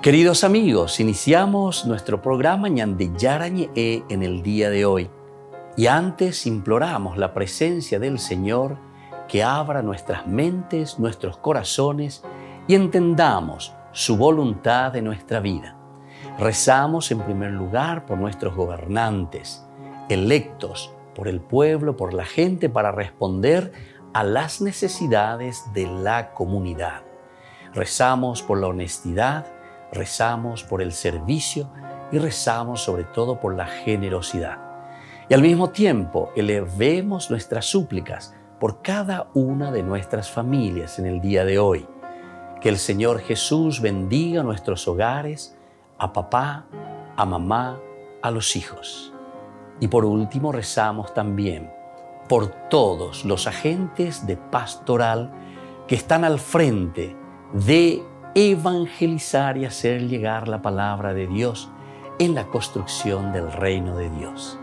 Queridos amigos, iniciamos nuestro programa Ñande Yarañe en el día de hoy. Y antes imploramos la presencia del Señor que abra nuestras mentes, nuestros corazones y entendamos su voluntad de nuestra vida. Rezamos en primer lugar por nuestros gobernantes, electos por el pueblo, por la gente, para responder a las necesidades de la comunidad. Rezamos por la honestidad, rezamos por el servicio y rezamos sobre todo por la generosidad. Y al mismo tiempo elevemos nuestras súplicas por cada una de nuestras familias en el día de hoy. Que el Señor Jesús bendiga nuestros hogares, a papá, a mamá, a los hijos. Y por último rezamos también por todos los agentes de pastoral que están al frente de evangelizar y hacer llegar la palabra de Dios en la construcción del reino de Dios.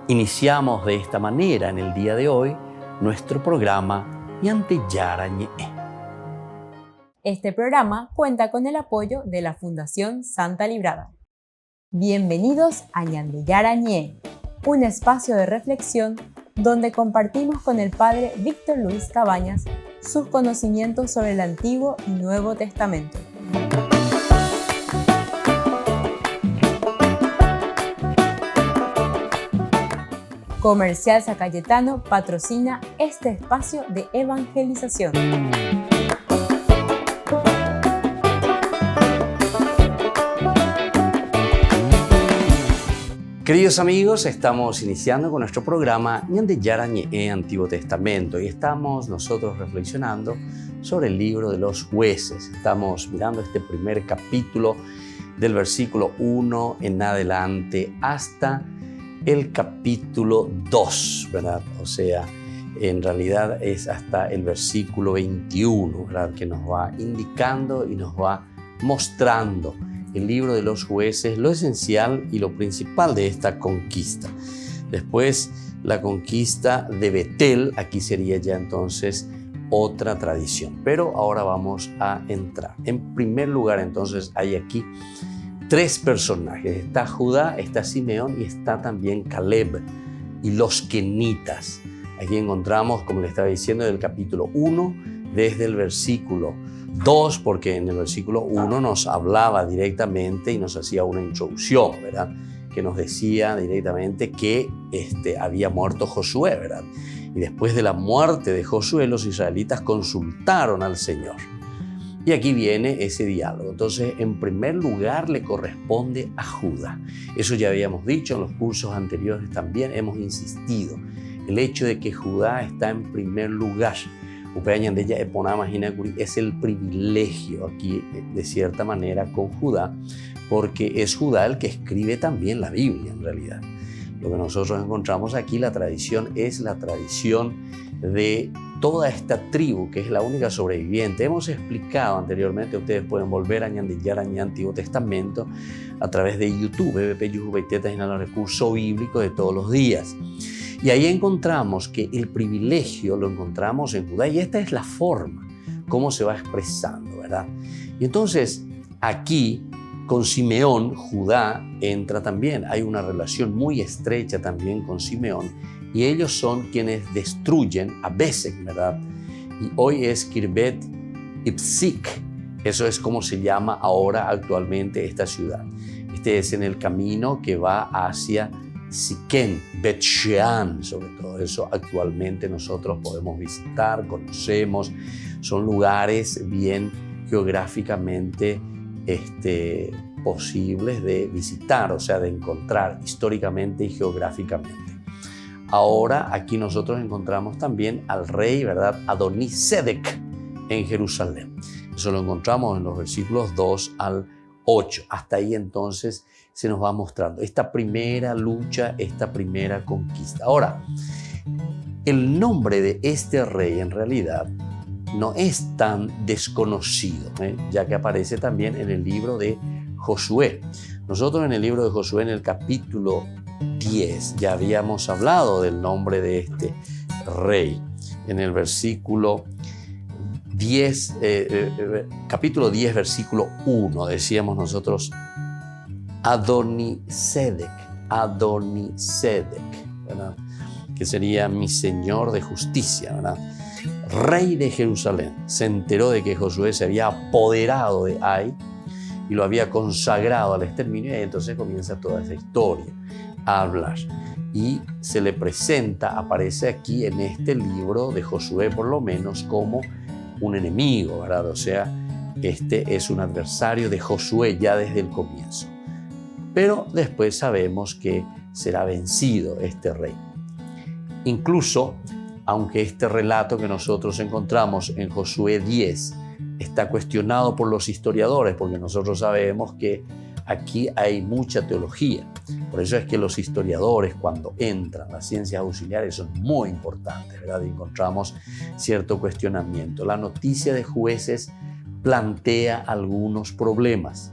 Iniciamos de esta manera en el día de hoy nuestro programa Ñande Yarañe. Este programa cuenta con el apoyo de la Fundación Santa Librada. Bienvenidos a Ñande Yarañe, un espacio de reflexión donde compartimos con el Padre Víctor Luis Cabañas sus conocimientos sobre el Antiguo y Nuevo Testamento. Comercial San Cayetano patrocina este espacio de evangelización. Queridos amigos, estamos iniciando con nuestro programa Ñande Yarañe Antiguo Testamento y estamos nosotros reflexionando sobre el libro de los jueces. Estamos mirando este primer capítulo del versículo 1 en adelante hasta el capítulo 2, ¿verdad? O sea, en realidad es hasta el versículo 21, ¿verdad? Que nos va indicando y nos va mostrando el libro de los jueces, lo esencial y lo principal de esta conquista. Después, la conquista de Betel, aquí sería ya entonces otra tradición. Pero ahora vamos a entrar. En primer lugar, entonces, hay aquí tres personajes. Está Judá, está Simeón y está también Caleb y los kenitas. Aquí encontramos, como le estaba diciendo, del capítulo 1, desde el versículo 2, porque en el versículo 1 nos hablaba directamente y nos hacía una introducción, ¿verdad? Que nos decía directamente que había muerto Josué, ¿verdad? Y después de la muerte de Josué, los israelitas consultaron al Señor. Y aquí viene ese diálogo. Entonces, en primer lugar, le corresponde a Judá. Eso ya habíamos dicho en los cursos anteriores, también hemos insistido. El hecho de que Judá está en primer lugar. Es el privilegio aquí, de cierta manera, con Judá, porque es Judá el que escribe también la Biblia, en realidad. Lo que nosotros encontramos aquí, la tradición, es la tradición de toda esta tribu, que es la única sobreviviente. Hemos explicado anteriormente, ustedes pueden volver a Ñande Yarañe Antiguo Testamento a través de YouTube, BBP Yujubaiteta, en el recurso bíblico de todos los días. Y ahí encontramos que el privilegio lo encontramos en Judá y esta es la forma, cómo se va expresando, ¿verdad? Y entonces aquí con Simeón, Judá entra también, hay una relación muy estrecha también con Simeón y ellos son quienes destruyen a Besek, ¿verdad? Y hoy es Kirbet Ipsik, eso es como se llama ahora actualmente esta ciudad. Este es en el camino que va hacia Siquén, Bet-Shean, sobre todo eso actualmente nosotros podemos visitar, conocemos, son lugares bien geográficamente posibles de visitar, o sea, de encontrar históricamente y geográficamente. Ahora aquí nosotros encontramos también al rey, ¿verdad? Adonisedec en Jerusalén. Eso lo encontramos en los versículos 2 al 8. Hasta ahí entonces se nos va mostrando esta primera lucha, esta primera conquista. Ahora, el nombre de este rey en realidad no es tan desconocido, ya que aparece también en el libro de Josué. Nosotros en el libro de Josué, en el capítulo 10, ya habíamos hablado del nombre de este rey. En el versículo capítulo 10, versículo 1, decíamos nosotros, Adonisedec, ¿verdad? Que sería mi Señor de justicia, ¿verdad? Rey de Jerusalén, se enteró de que Josué se había apoderado de Ai y lo había consagrado al exterminio, y entonces comienza toda esa historia a hablar. Y se le presenta, aparece aquí en este libro de Josué por lo menos, como un enemigo, ¿verdad? O sea, este es un adversario de Josué ya desde el comienzo. Pero después sabemos que será vencido este rey. Incluso, aunque este relato que nosotros encontramos en Josué 10 está cuestionado por los historiadores, porque nosotros sabemos que aquí hay mucha teología. Por eso es que los historiadores, cuando entran, las ciencias auxiliares son muy importantes, ¿verdad? Y encontramos cierto cuestionamiento. La noticia de Jueces plantea algunos problemas,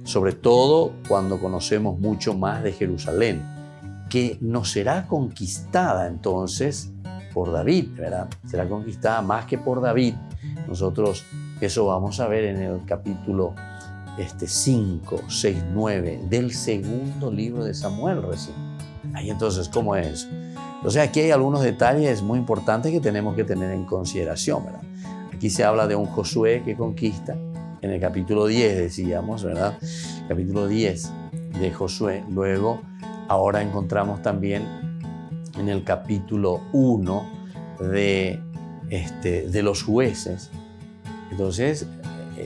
sobre todo cuando conocemos mucho más de Jerusalén, que no será conquistada entonces por David, ¿verdad? Será conquistada más que por David. Nosotros eso vamos a ver en el capítulo 5, 6, 9 del segundo libro de Samuel recién. Ahí entonces, ¿cómo es eso? Entonces aquí hay algunos detalles muy importantes que tenemos que tener en consideración, ¿verdad? Aquí se habla de un Josué que conquista, en el capítulo 10 decíamos, ¿verdad? Capítulo 10 de Josué. Luego, ahora encontramos también en el capítulo 1 de los Jueces. Entonces,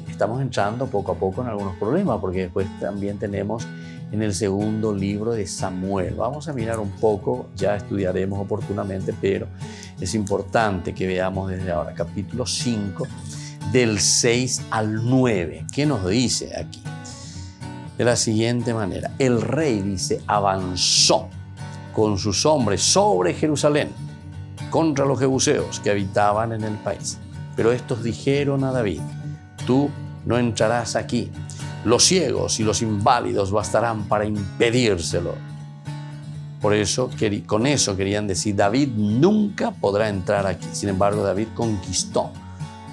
estamos entrando poco a poco en algunos problemas, porque después también tenemos en el segundo libro de Samuel. Vamos a mirar un poco, ya estudiaremos oportunamente, pero es importante que veamos desde ahora, capítulo 5, del 6 al 9. ¿Qué nos dice aquí? De la siguiente manera, el rey, dice, avanzó con sus hombres sobre Jerusalén contra los jebuseos que habitaban en el país. Pero estos dijeron a David, tú no entrarás aquí. Los ciegos y los inválidos bastarán para impedírselo. Por eso, con eso querían decir, David nunca podrá entrar aquí. Sin embargo, David conquistó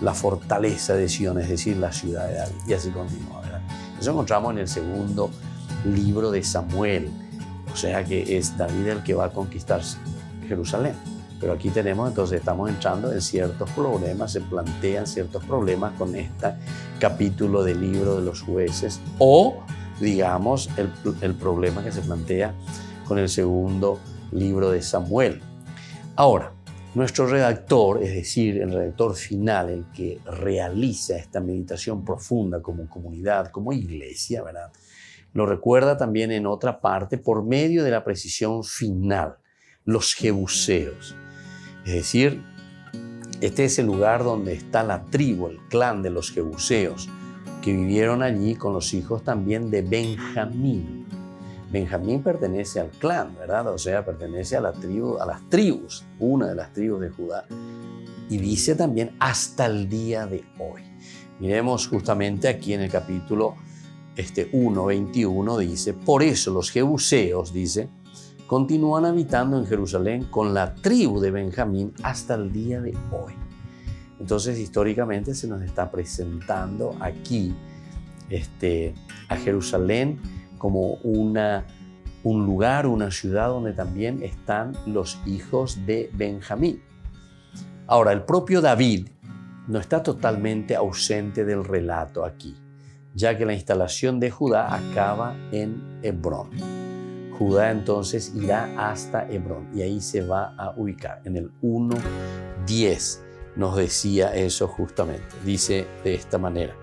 la fortaleza de Sion, es decir, la ciudad de David. Y así continúa, ¿verdad? Eso encontramos en el segundo libro de Samuel. O sea que es David el que va a conquistar Jerusalén. Pero aquí tenemos, entonces estamos entrando en ciertos problemas, se plantean ciertos problemas con este capítulo del libro de los Jueces, o digamos el problema que se plantea con el segundo libro de Samuel. Ahora, nuestro redactor, es decir, el redactor final, el que realiza esta meditación profunda como comunidad, como iglesia, ¿verdad? Lo recuerda también en otra parte por medio de la precisión final, los jebuseos. Es decir, este es el lugar donde está la tribu, el clan de los jebuseos, que vivieron allí con los hijos también de Benjamín. Benjamín pertenece al clan, ¿verdad? O sea, pertenece a la tribu, a las tribus, una de las tribus de Judá. Y dice también hasta el día de hoy. Miremos justamente aquí en el capítulo 1:21 dice, por eso los jebuseos, dice, continúan habitando en Jerusalén con la tribu de Benjamín hasta el día de hoy. Entonces, históricamente se nos está presentando aquí a Jerusalén como un lugar, una ciudad donde también están los hijos de Benjamín. Ahora, el propio David no está totalmente ausente del relato aquí, ya que la instalación de Judá acaba en Hebrón. Judá entonces irá hasta Hebrón y ahí se va a ubicar. En el 1:10 nos decía eso justamente. Dice de esta manera,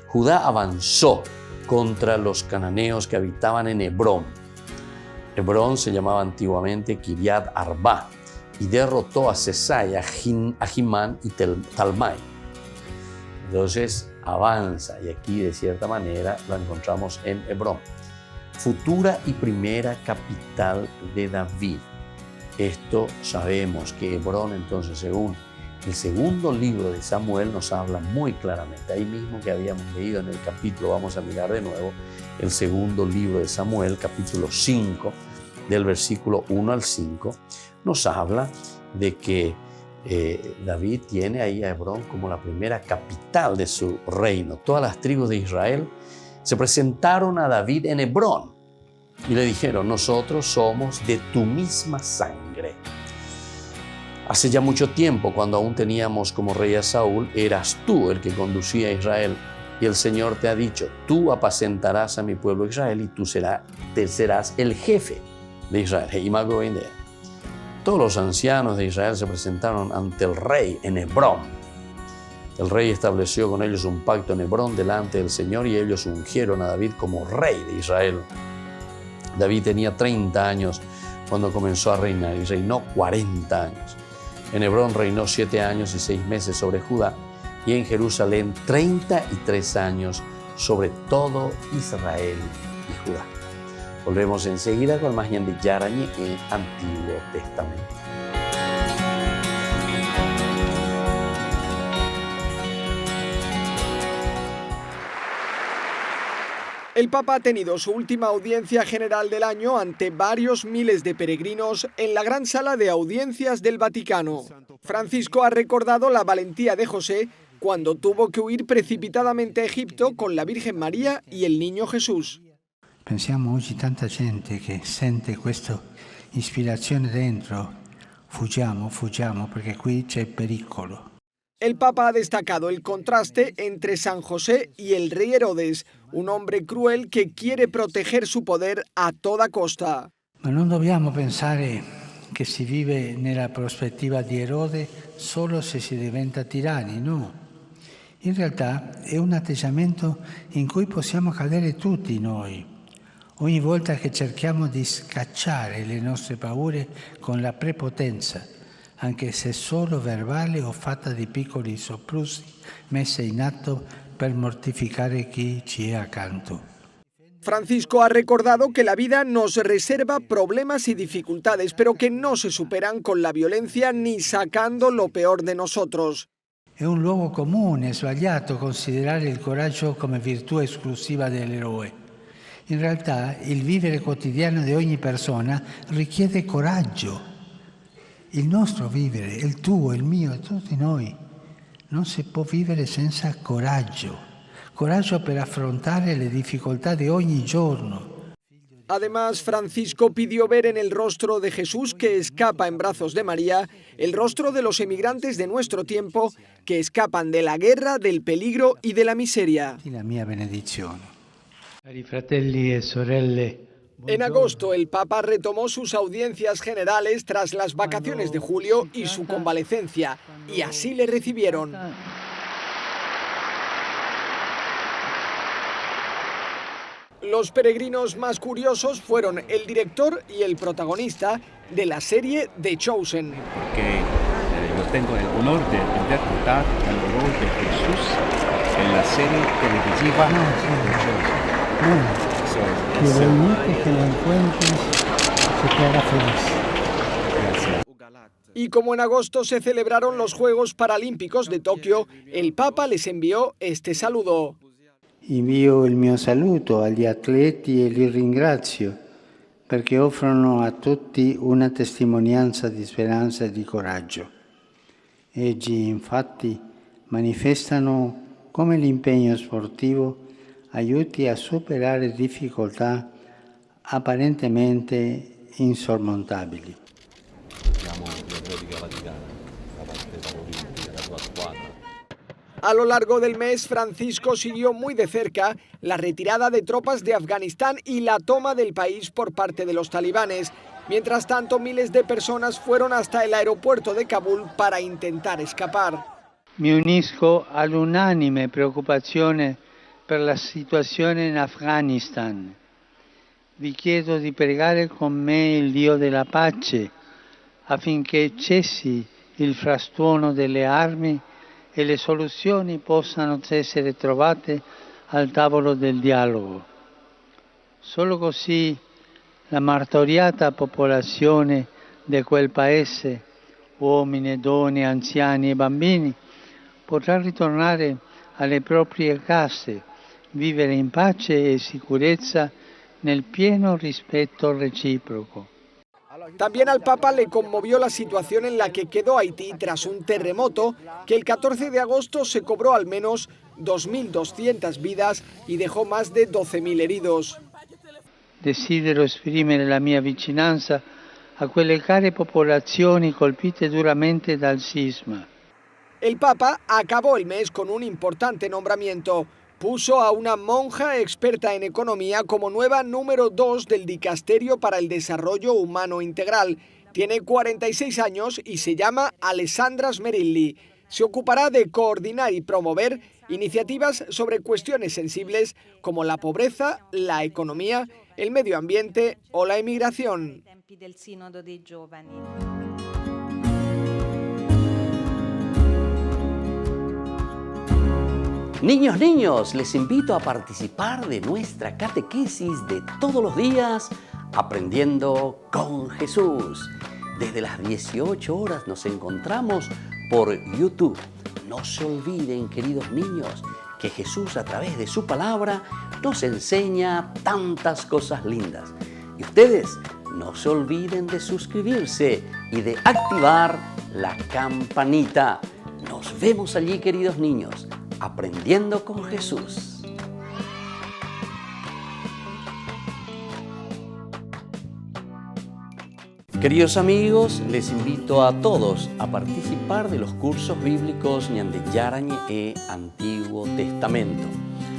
Judá avanzó contra los cananeos que habitaban en Hebrón. Hebrón se llamaba antiguamente Kiriat Arba y derrotó a Sesai, a Jimán y Talmai. Entonces avanza y aquí de cierta manera lo encontramos en Hebrón, futura y primera capital de David. Esto sabemos que Hebrón entonces, según el segundo libro de Samuel, nos habla muy claramente. Ahí mismo que habíamos leído en el capítulo, vamos a mirar de nuevo el segundo libro de Samuel, capítulo 5, del versículo 1 al 5, nos habla de que David tiene ahí a Hebrón como la primera capital de su reino. Todas las tribus de Israel se presentaron a David en Hebrón y le dijeron: nosotros somos de tu misma sangre. Hace ya mucho tiempo, cuando aún teníamos como rey a Saúl, eras tú el que conducía a Israel. Y el Señor te ha dicho: tú apacentarás a mi pueblo Israel y tú serás el jefe de Israel. Todos los ancianos de Israel se presentaron ante el rey en Hebrón. El rey estableció con ellos un pacto en Hebrón delante del Señor y ellos ungieron a David como rey de Israel. David tenía 30 años cuando comenzó a reinar y reinó 40 años. En Hebrón reinó 7 años y 6 meses sobre Judá y en Jerusalén 33 años sobre todo Israel y Judá. Volvemos enseguida con más Ñan de Yarañé en Antiguo Testamento. El Papa ha tenido su última audiencia general del año ante varios miles de peregrinos en la gran sala de audiencias del Vaticano. Francisco ha recordado la valentía de José cuando tuvo que huir precipitadamente a Egipto con la Virgen María y el niño Jesús. Pensiamo oggi tanta gente che sente questa ispirazione dentro. Fuggiamo perché qui c'è pericolo. El Papa ha destacado el contraste entre San José y el rey Herodes, un hombre cruel que quiere proteger su poder a toda costa. Ma non dobbiamo pensare che si vive nella prospettiva di Erode solo se si diventa tiranni, no. In realtà è un atteggiamento in cui possiamo cadere tutti noi. Ogni volta che cerchiamo di scacciare le nostre paure con la prepotenza, anche se solo verbale o fatta di piccoli soprusi messe in atto per mortificare chi ci è accanto. Francisco ha recordado que la vida nos reserva problemas y dificultades, pero que no se superan con la violencia ni sacando lo peor de nosotros. È un luogo comune, sbagliato considerare il coraggio come virtù esclusiva dell'eroe. In realtà il vivere quotidiano di ogni persona richiede coraggio. Il nostro vivere, il tuo, il mio, di tutti noi, non si può vivere senza coraggio. Coraggio per affrontare le difficoltà di ogni giorno. Además, Francisco pidió ver en el rostro de Jesús que escapa en brazos de María, el rostro de los emigrantes de nuestro tiempo que escapan de la guerra, del peligro y de la miseria. La mia benedizione. Cari fratelli e sorelle, en agosto, el Papa retomó sus audiencias generales tras las vacaciones de julio y su convalecencia, y así le recibieron. Los peregrinos más curiosos fueron el director y el protagonista de la serie The Chosen. Porque yo tengo el honor de interpretar el rol de Jesús en la serie televisiva The Chosen. Que bonito que lo encuentres, que te haga feliz. Gracias. Y como en agosto se celebraron los Juegos Paralímpicos de Tokio, el Papa les envió este saludo. Invio il mio saluto agli atleti e li ringrazio perché offrono a tutti una testimonianza di speranza e di coraggio. Essi infatti manifestano come l'impegno sportivo aiuti a superare difficoltà apparentemente insormontabili. A lo largo del mes, Francisco siguió muy de cerca la retirada de tropas de Afganistán y la toma del país por parte de los talibanes. Mientras tanto, miles de personas fueron hasta el aeropuerto de Kabul para intentar escapar. Mi unisco all'unanime preoccupazione per la situazione in Afghanistan. Vi chiedo di pregare con me il Dio della pace affinché cessi il frastuono delle armi e le soluzioni possano essere trovate al tavolo del dialogo. Solo così la martoriata popolazione di quel paese, uomini, donne, anziani e bambini, potrà ritornare alle proprie case, vivere in pace e sicurezza nel pieno rispetto reciproco. También al Papa le conmovió la situación en la que quedó Haití tras un terremoto que el 14 de agosto se cobró al menos 2.200 vidas y dejó más de 12.000 heridos. Desidero esprimere la mia vicinanza a quelle care popolazioni colpite duramente dal sisma. El Papa acabó el mes con un importante nombramiento. Puso a una monja experta en economía como nueva número 2 del Dicasterio para el Desarrollo Humano Integral. Tiene 46 años y se llama Alessandra Smerilli. Se ocupará de coordinar y promover iniciativas sobre cuestiones sensibles como la pobreza, la economía, el medio ambiente o la emigración. Niños, les invito a participar de nuestra catequesis de todos los días, Aprendiendo con Jesús. Desde las 18 horas nos encontramos por YouTube. No se olviden, queridos niños, que Jesús a través de su palabra nos enseña tantas cosas lindas. Y ustedes no se olviden de suscribirse y de activar la campanita. Nos vemos allí, queridos niños, Aprendiendo con Jesús. Queridos amigos, les invito a todos a participar de los cursos bíblicos Ñande Yara Ñe Antiguo Testamento.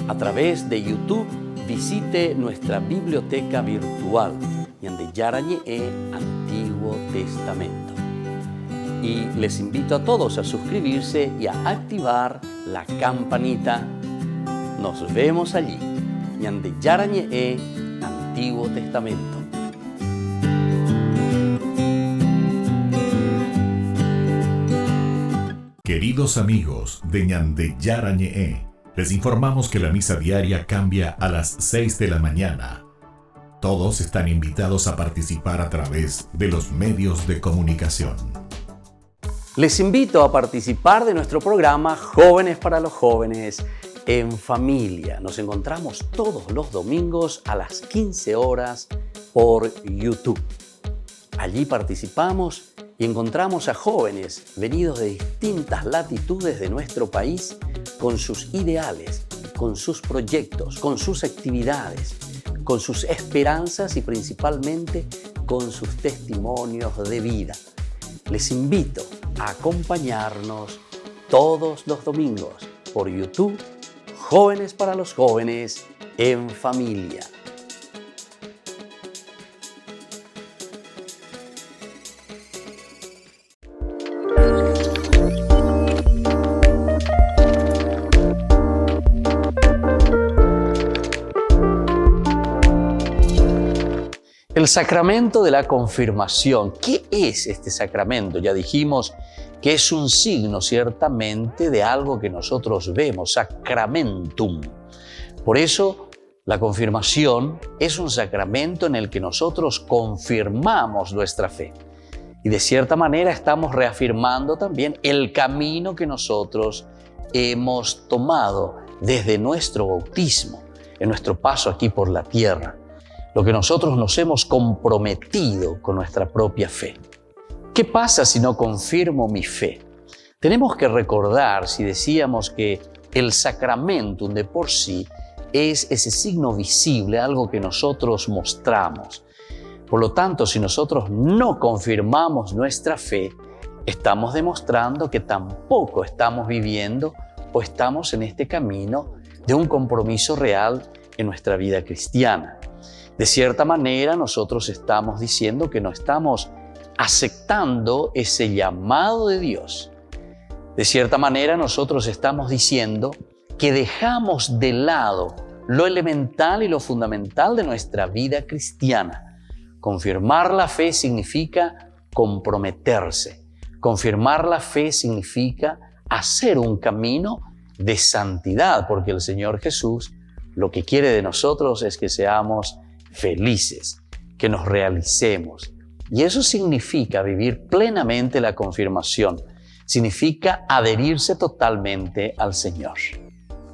A través de YouTube, visite nuestra biblioteca virtual Ñande Yara Ñe Antiguo Testamento. Y les invito a todos a suscribirse y a activar la campanita. Nos vemos allí. Ñande Yara Ñe Antiguo Testamento. Queridos amigos de Ñande Yara Ñe, les informamos que la misa diaria cambia a las 6 de la mañana. Todos están invitados a participar a través de los medios de comunicación. Les invito a participar de nuestro programa Jóvenes para los Jóvenes en Familia. Nos encontramos todos los domingos a las 15 horas por YouTube. Allí participamos y encontramos a jóvenes venidos de distintas latitudes de nuestro país con sus ideales, con sus proyectos, con sus actividades, con sus esperanzas y principalmente con sus testimonios de vida. Les invito a acompañarnos todos los domingos por YouTube, Jóvenes para los Jóvenes en Familia. El sacramento de la confirmación. ¿Qué es este sacramento? Ya dijimos que es un signo ciertamente de algo que nosotros vemos, sacramentum. Por eso, la confirmación es un sacramento en el que nosotros confirmamos nuestra fe. Y de cierta manera estamos reafirmando también el camino que nosotros hemos tomado desde nuestro bautismo, en nuestro paso aquí por la tierra. Lo que nosotros nos hemos comprometido con nuestra propia fe. ¿Qué pasa si no confirmo mi fe? Tenemos que recordar, si decíamos que el sacramentum de por sí es ese signo visible, algo que nosotros mostramos. Por lo tanto, si nosotros no confirmamos nuestra fe, estamos demostrando que tampoco estamos viviendo o estamos en este camino de un compromiso real en nuestra vida cristiana. De cierta manera, nosotros estamos diciendo que no estamos aceptando ese llamado de Dios. De cierta manera, nosotros estamos diciendo que dejamos de lado lo elemental y lo fundamental de nuestra vida cristiana. Confirmar la fe significa comprometerse. Confirmar la fe significa hacer un camino de santidad, porque el Señor Jesús lo que quiere de nosotros es que seamos felices, que nos realicemos. Y eso significa vivir plenamente la confirmación. Significa adherirse totalmente al Señor.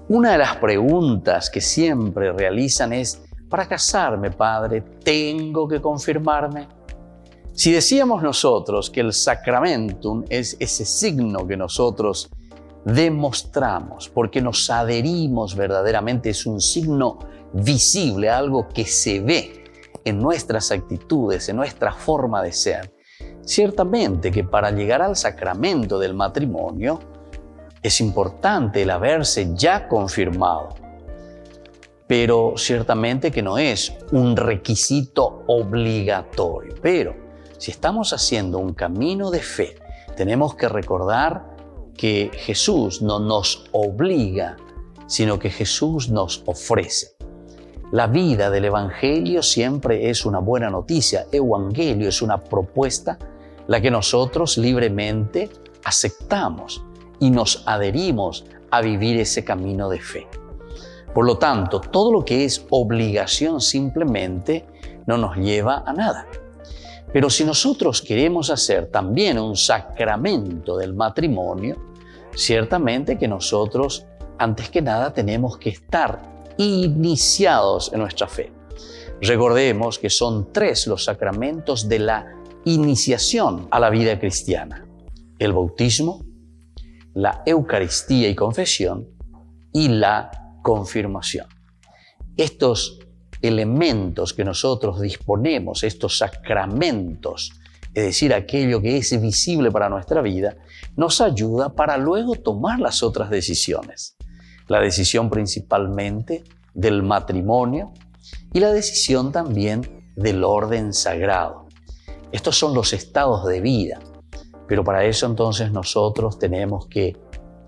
Una de las preguntas que siempre realizan es: ¿para casarme, padre, tengo que confirmarme? Si decíamos nosotros que el sacramentum es ese signo que nosotros demostramos, porque nos adherimos verdaderamente, es un signo visible, algo que se ve en nuestras actitudes, en nuestra forma de ser. Ciertamente que para llegar al sacramento del matrimonio es importante el haberse ya confirmado, pero ciertamente que no es un requisito obligatorio. Pero si estamos haciendo un camino de fe, tenemos que recordar que Jesús no nos obliga, sino que Jesús nos ofrece. La vida del Evangelio siempre es una buena noticia. Evangelio es una propuesta, la que nosotros libremente aceptamos y nos adherimos a vivir ese camino de fe. Por lo tanto, todo lo que es obligación simplemente no nos lleva a nada. Pero si nosotros queremos hacer también un sacramento del matrimonio, ciertamente que nosotros, antes que nada, tenemos que estar iniciados en nuestra fe. Recordemos que son 3 los sacramentos de la iniciación a la vida cristiana: el bautismo, la Eucaristía y confesión y la confirmación. Estos elementos que nosotros disponemos, estos sacramentos, es decir, aquello que es visible para nuestra vida, nos ayuda para luego tomar las otras decisiones. La decisión principalmente del matrimonio y la decisión también del orden sagrado. Estos son los estados de vida, pero para eso entonces nosotros tenemos que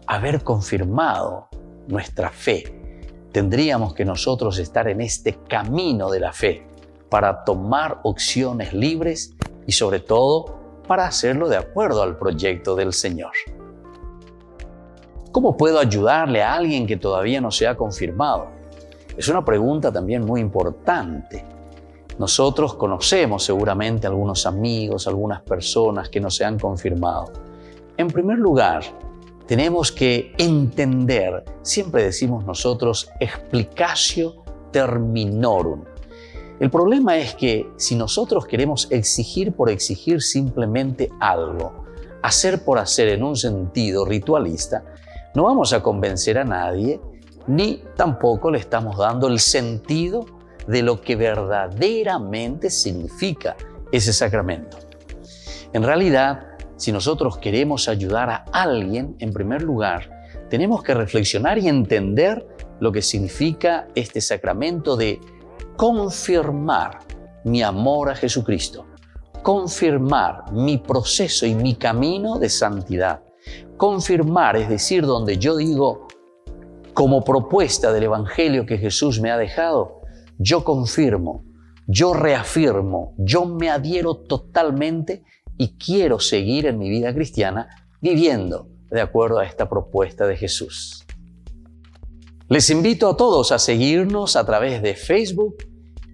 haber confirmado nuestra fe. Tendríamos que nosotros estar en este camino de la fe para tomar opciones libres y sobre todo para hacerlo de acuerdo al proyecto del Señor. ¿Cómo puedo ayudarle a alguien que todavía no se ha confirmado? Es una pregunta también muy importante. Nosotros conocemos seguramente algunos amigos, algunas personas que no se han confirmado. En primer lugar, tenemos que entender, siempre decimos nosotros, explicatio terminorum. El problema es que si nosotros queremos exigir por exigir simplemente algo, hacer por hacer en un sentido ritualista, no vamos a convencer a nadie, ni tampoco le estamos dando el sentido de lo que verdaderamente significa ese sacramento. En realidad, si nosotros queremos ayudar a alguien, en primer lugar, tenemos que reflexionar y entender lo que significa este sacramento de confirmar mi amor a Jesucristo, confirmar mi proceso y mi camino de santidad. Confirmar, es decir, donde yo digo, como propuesta del Evangelio que Jesús me ha dejado, yo confirmo, yo reafirmo, yo me adhiero totalmente y quiero seguir en mi vida cristiana viviendo de acuerdo a esta propuesta de Jesús. Les invito a todos a seguirnos a través de Facebook,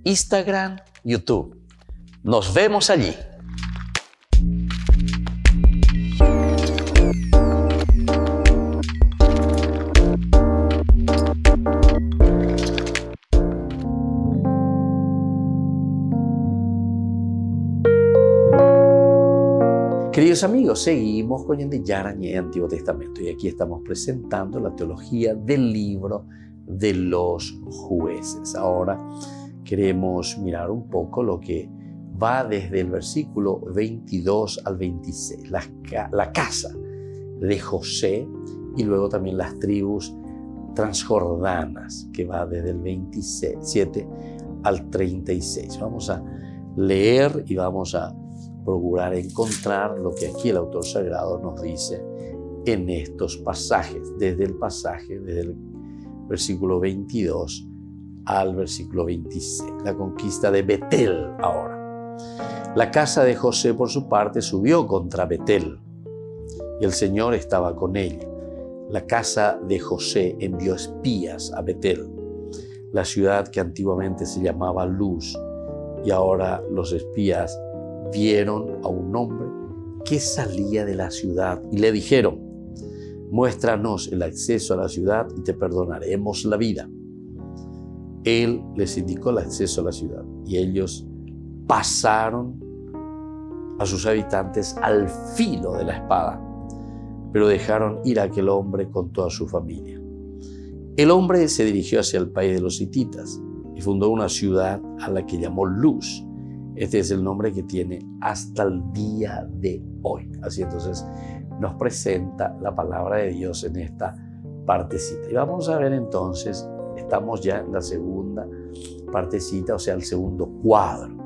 Instagram, YouTube. Nos vemos allí. Queridos amigos, seguimos con Ñande Yarañé, Antiguo Testamento, y aquí estamos presentando la teología del libro de los jueces. Ahora queremos mirar un poco lo que va desde el versículo 22 al 26, la casa de José y luego también las tribus transjordanas, que va desde el 27 al 36. Vamos a leer y vamos a procurar encontrar lo que aquí el autor sagrado nos dice en estos pasajes, desde el versículo 22 al versículo 26. La conquista de Betel ahora. La casa de José, por su parte, subió contra Betel, y el Señor estaba con ella. La casa de José envió espías a Betel, la ciudad que antiguamente se llamaba Luz, y ahora los espías vieron a un hombre que salía de la ciudad y le dijeron: muéstranos el acceso a la ciudad y te perdonaremos la vida. Él les indicó el acceso a la ciudad y ellos pasaron a sus habitantes al filo de la espada, pero dejaron ir a aquel hombre con toda su familia. El hombre se dirigió hacia el país de los hititas y fundó una ciudad a la que llamó Luz. Este es el nombre que tiene hasta el día de hoy. Así entonces nos presenta la palabra de Dios en esta partecita. Y vamos a ver entonces, estamos ya en la segunda partecita, o sea, el segundo cuadro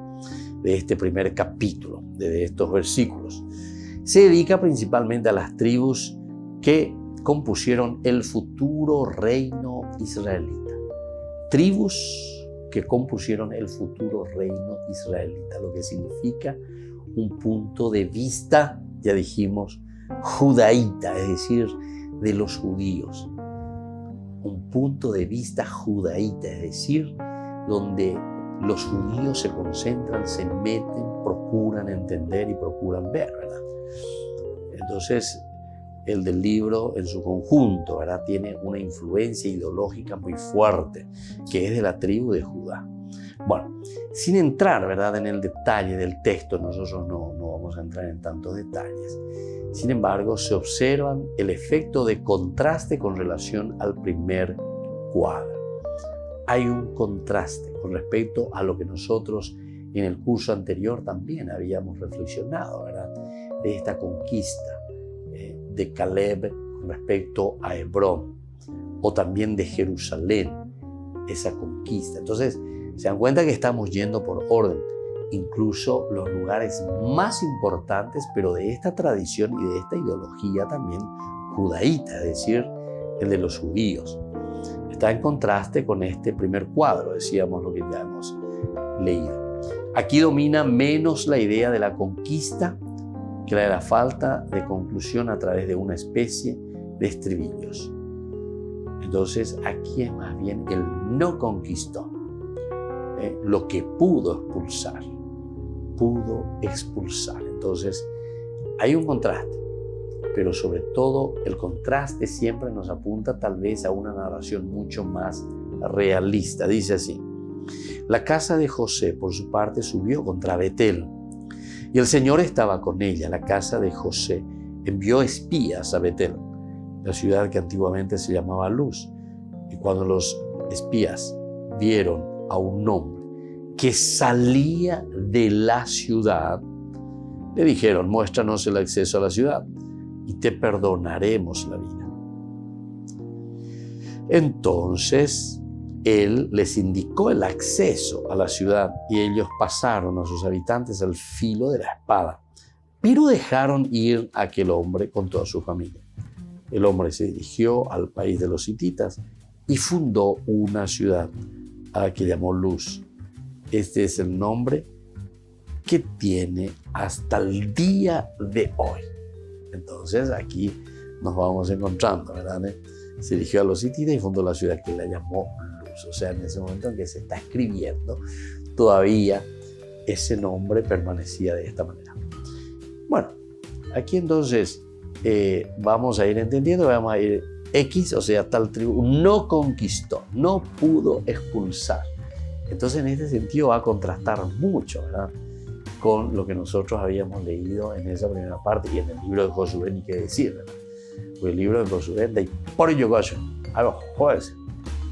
de este primer capítulo, de estos versículos. Se dedica principalmente a las tribus que compusieron el futuro reino israelita. Tribus que compusieron el futuro reino israelita, lo que significa un punto de vista, ya dijimos, judaíta, es decir, de los judíos. Un punto de vista judaíta, es decir, donde los judíos se concentran, se meten, procuran entender y procuran ver, ¿verdad? Entonces, el del libro en su conjunto, ¿verdad?, tiene una influencia ideológica muy fuerte, que es de la tribu de Judá. Bueno, sin entrar, ¿verdad?, en el detalle del texto, nosotros no vamos a entrar en tantos detalles. Sin embargo, se observan el efecto de contraste con relación al primer cuadro. Hay un contraste con respecto a lo que nosotros en el curso anterior también habíamos reflexionado, ¿verdad?, de esta conquista de Caleb con respecto a Hebrón, o también de Jerusalén, esa conquista. Entonces, se dan cuenta que estamos yendo por orden, incluso los lugares más importantes, pero de esta tradición y de esta ideología también judaíta, es decir, el de los judíos. Está en contraste con este primer cuadro, decíamos lo que ya hemos leído. Aquí domina menos la idea de la conquista que la de la falta de conclusión a través de una especie de estribillos. Entonces, aquí es más bien el no conquistó, lo que pudo expulsar. Entonces, hay un contraste, pero sobre todo el contraste siempre nos apunta tal vez a una narración mucho más realista. Dice así: la casa de José, por su parte, subió contra Betel, y el Señor estaba con ella. La casa de José envió espías a Betel, la ciudad que antiguamente se llamaba Luz. Y cuando los espías vieron a un hombre que salía de la ciudad, le dijeron: muéstranos el acceso a la ciudad y te perdonaremos la vida. Entonces él les indicó el acceso a la ciudad y ellos pasaron a sus habitantes al filo de la espada, pero dejaron ir a aquel hombre con toda su familia. El hombre se dirigió al país de los hititas y fundó una ciudad a la que llamó Luz. Este es el nombre que tiene hasta el día de hoy. Entonces aquí nos vamos encontrando, ¿verdad? Se dirigió a los hititas y fundó la ciudad que la llamó Luz. O sea, en ese momento en que se está escribiendo, todavía ese nombre permanecía de esta manera. Bueno, aquí entonces vamos a ir entendiendo, vamos a ir X, o sea, tal tribu no conquistó, no pudo expulsar. Entonces, en este sentido va a contrastar mucho, ¿verdad?, con lo que nosotros habíamos leído en esa primera parte y en el libro de Josué, ni qué decir, ¿verdad? Pues el libro de Josué, de por ello, algo jueves,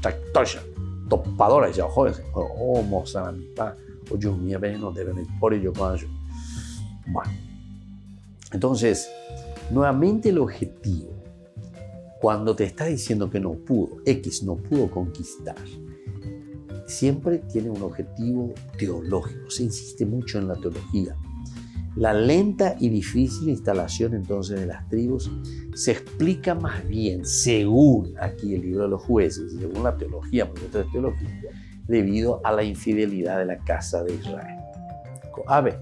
tractoya, topadora, ya jueves, o moza, mi pa, o yo mi veneno deben por ello. Bueno, entonces, nuevamente el objetivo, cuando te está diciendo que no pudo, X no pudo conquistar, siempre tiene un objetivo teológico. Se insiste mucho en la teología. La lenta y difícil instalación entonces de las tribus se explica más bien, según aquí el libro de los jueces, según la teología, porque esto es teología, debido a la infidelidad de la casa de Israel. A ver,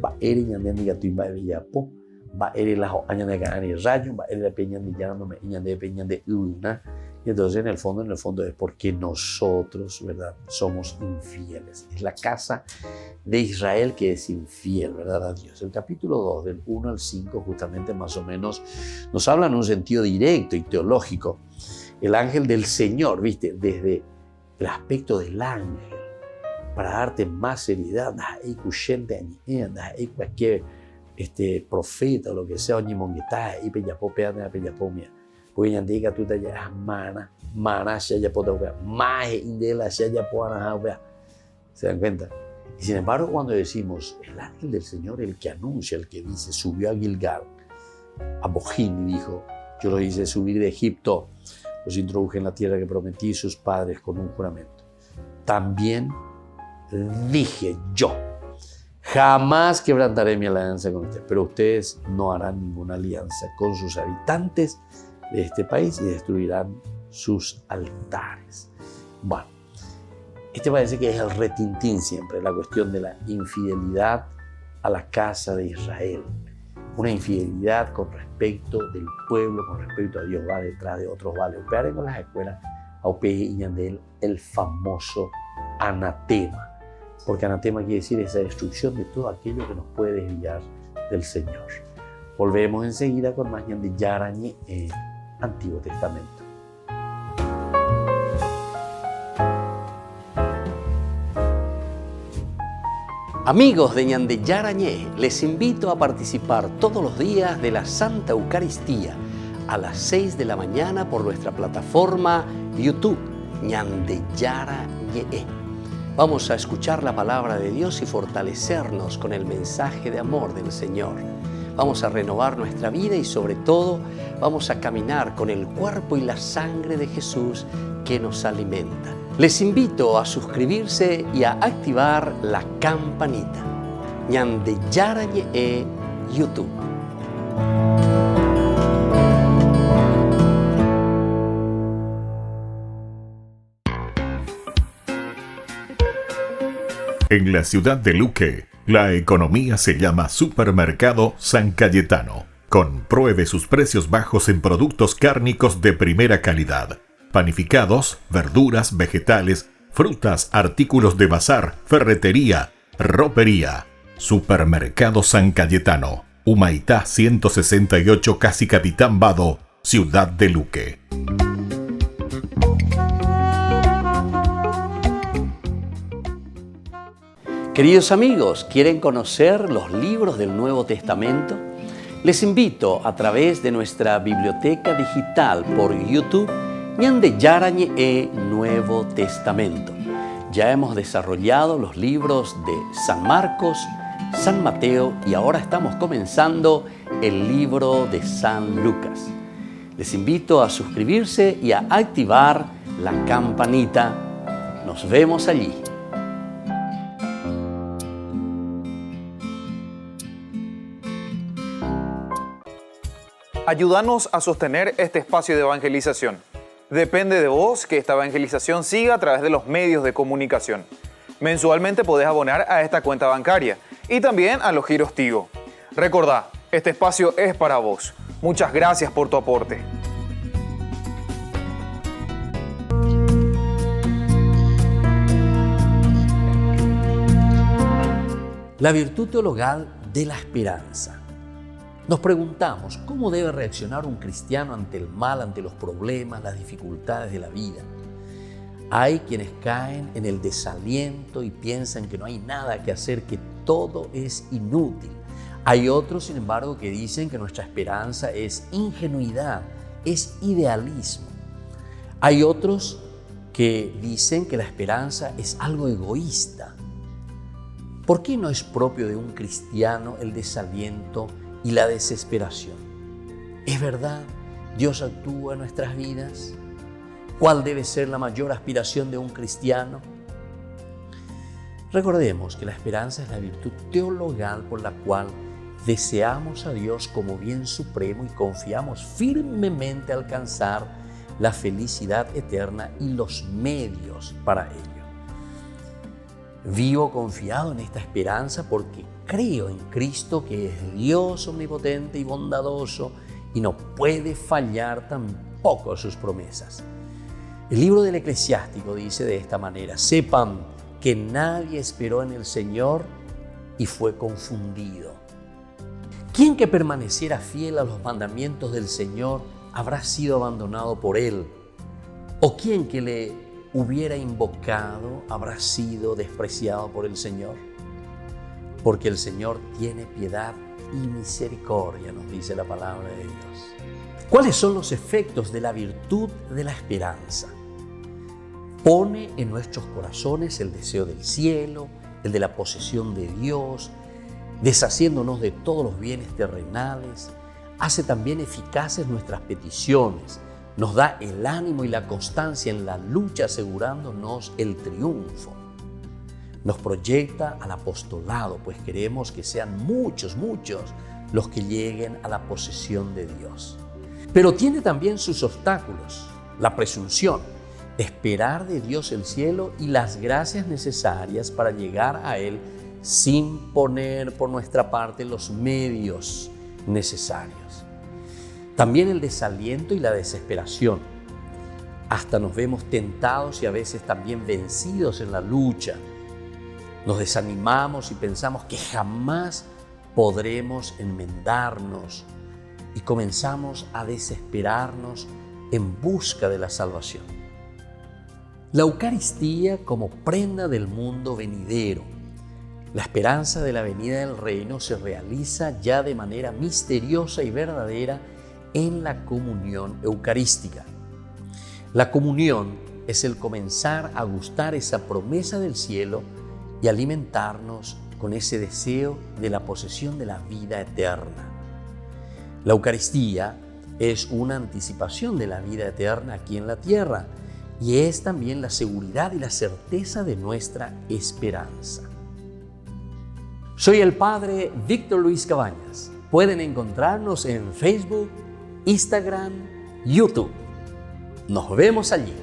va ere ñande gatuimba de Villapo, va ere la añade ganani rayo, va ere la peña de llano, me ñande peña de una. Y entonces en el fondo es porque nosotros, ¿verdad?, somos infieles. Es la casa de Israel que es infiel, ¿verdad?, a Dios. El capítulo 2, del 1 al 5, justamente más o menos, nos habla en un sentido directo y teológico. El ángel del Señor, ¿viste?, desde el aspecto del ángel, para darte más seriedad, profeta o lo que sea, oye, monguetá, y peyapopea, peyapomia. Porque ya diga tú te ya mana, ya potea, más indela, ya poana, ¿se dan cuenta? Y sin embargo, cuando decimos, el ángel del Señor, el que anuncia, el que dice, subió a Gilgal, a Bojín, y dijo, yo los hice subir de Egipto, los introduje en la tierra que prometí a sus padres con un juramento. También dije yo, jamás quebrantaré mi alianza con ustedes, pero ustedes no harán ninguna alianza con sus habitantes de este país y destruirán sus altares. Bueno, parece que es el retintín siempre, la cuestión de la infidelidad a la casa de Israel. Una infidelidad con respecto del pueblo, con respecto a Dios, va detrás de otros vales. Operar con las escuelas, el famoso anatema. Porque anatema quiere decir esa destrucción de todo aquello que nos puede desviar del Señor. Volvemos enseguida con más de Yarañe en Antiguo Testamento. Amigos de Ñande Yarañé, les invito a participar todos los días de la Santa Eucaristía a las 6 de la mañana por nuestra plataforma YouTube, Ñande Yarañé. Vamos a escuchar la palabra de Dios y fortalecernos con el mensaje de amor del Señor. Vamos a renovar nuestra vida y sobre todo vamos a caminar con el cuerpo y la sangre de Jesús que nos alimenta. Les invito a suscribirse y a activar la campanita. Ñande Yarañé YouTube. En la ciudad de Luque, la economía se llama Supermercado San Cayetano. Compruebe sus precios bajos en productos cárnicos de primera calidad. Panificados, verduras, vegetales, frutas, artículos de bazar, ferretería, ropería. Supermercado San Cayetano, Humaitá 168, Casi Capitán Vado, Ciudad de Luque. Queridos amigos, ¿quieren conocer los libros del Nuevo Testamento? Les invito a través de nuestra biblioteca digital por YouTube, Ñande Yarañé Nuevo Testamento. Ya hemos desarrollado los libros de San Marcos, San Mateo y ahora estamos comenzando el libro de San Lucas. Les invito a suscribirse y a activar la campanita. Nos vemos allí. Ayúdanos a sostener este espacio de evangelización. Depende de vos que esta evangelización siga a través de los medios de comunicación. Mensualmente podés abonar a esta cuenta bancaria y también a los giros Tigo. Recordá, este espacio es para vos. Muchas gracias por tu aporte. La virtud teologal de la esperanza. Nos preguntamos, ¿cómo debe reaccionar un cristiano ante el mal, ante los problemas, las dificultades de la vida? Hay quienes caen en el desaliento y piensan que no hay nada que hacer, que todo es inútil. Hay otros, sin embargo, que dicen que nuestra esperanza es ingenuidad, es idealismo. Hay otros que dicen que la esperanza es algo egoísta. ¿Por qué no es propio de un cristiano el desaliento y la desesperación? ¿Es verdad? ¿Dios actúa en nuestras vidas? ¿Cuál debe ser la mayor aspiración de un cristiano? Recordemos que la esperanza es la virtud teologal por la cual deseamos a Dios como bien supremo y confiamos firmemente alcanzar la felicidad eterna y los medios para ello. Vivo confiado en esta esperanza porque creo en Cristo, que es Dios omnipotente y bondadoso y no puede fallar tampoco sus promesas. El libro del Eclesiástico dice de esta manera: sepan que nadie esperó en el Señor y fue confundido. ¿Quién que permaneciera fiel a los mandamientos del Señor habrá sido abandonado por Él? ¿O quién que le hubiera invocado habrá sido despreciado por el Señor? porque el Señor tiene piedad y misericordia, nos dice la palabra de Dios. ¿Cuáles son los efectos de la virtud de la esperanza? Pone en nuestros corazones el deseo del cielo, el de la posesión de Dios, deshaciéndonos de todos los bienes terrenales. Hace también eficaces nuestras peticiones, nos da el ánimo y la constancia en la lucha, asegurándonos el triunfo. Nos proyecta al apostolado, pues queremos que sean muchos los que lleguen a la posesión de Dios. Pero tiene también sus obstáculos, la presunción, esperar de Dios el cielo y las gracias necesarias para llegar a Él sin poner por nuestra parte los medios necesarios. También el desaliento y la desesperación. Hasta nos vemos tentados y a veces también vencidos en la lucha. Nos desanimamos y pensamos que jamás podremos enmendarnos y comenzamos a desesperarnos en busca de la salvación. La Eucaristía como prenda del mundo venidero. La esperanza de la venida del reino se realiza ya de manera misteriosa y verdadera en la comunión eucarística. La comunión es el comenzar a gustar esa promesa del cielo y alimentarnos con ese deseo de la posesión de la vida eterna. La Eucaristía es una anticipación de la vida eterna aquí en la tierra y es también la seguridad y la certeza de nuestra esperanza. Soy el Padre Víctor Luis Cabañas. Pueden encontrarnos en Facebook, Instagram, YouTube. Nos vemos allí.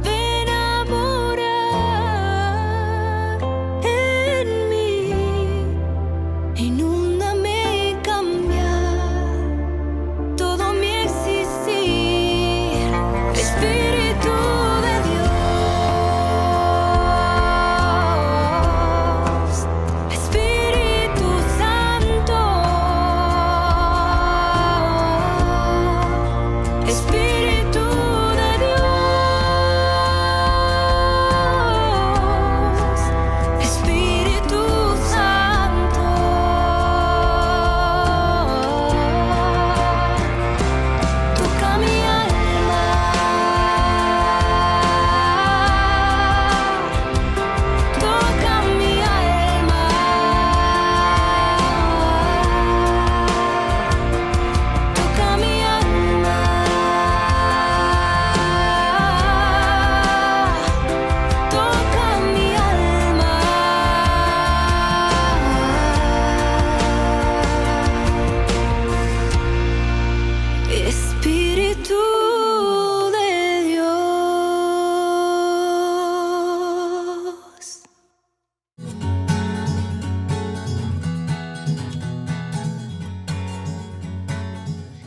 Ven a morar en mí.